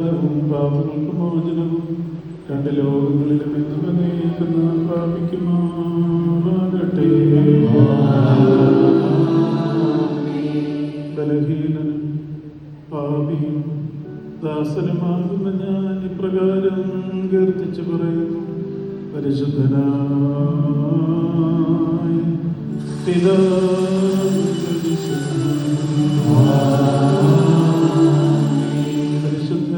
പാപങ്ങൾക്ക് മോചനവും രണ്ട് ലോകങ്ങളിലും എന്നും എന്നേക്കും പ്രാപിക്കുമാറാകട്ടെ. ബലഹീനനും പാപിയും ദാസനുമാകുന്ന ഞാൻ ഇപ്രകാരം കീർത്തിച്ചു പറയുന്നു: പരിശുദ്ധനായ പിതാവേ, പരിശുദ്ധനായ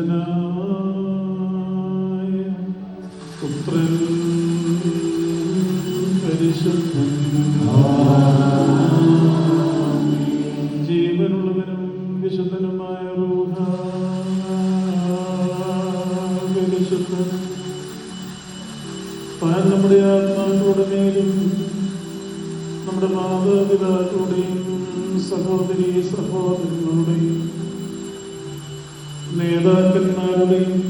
പുത്രൻ, പരിശുദ്ധൻ, ജീവനുള്ളവനും വിശുദ്ധനുമായ റൂഹ, പരിശുദ്ധൻ. താൻ നമ്മുടെ ആത്മാക്കളുടെ മേലും നമ്മുടെ മാതാപിതാക്കളുടെയും സഹോദരീ സഹോദരങ്ങളുടെയും നേതാക്കന്മാരുടെയും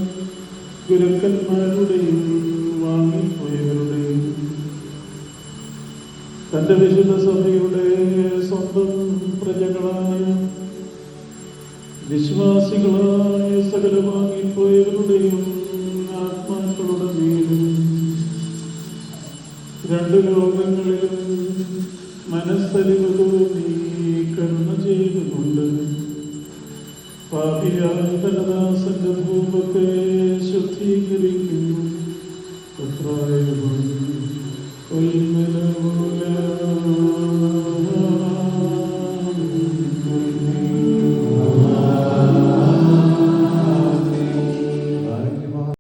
ഗുരുക്കന്മാരുടെയും വാങ്ങിപ്പോയവരുടെയും തന്റെ വിശുദ്ധ സഭയുടെ സ്വന്തം പ്രജകളായ വിശ്വാസികളായ സകല വാങ്ങിപ്പോയവരുടെയും ആത്മാക്കളുടെ മേലും രണ്ട് ലോകങ്ങളിലും മനസ്സലിവ് തോന്നി കരുണ ചെയ്തുകൊണ്ട് പാപിയായ ധനദാസന്റെ ധൂപത്തെ ശുദ്ധീകരിക്കണമേ.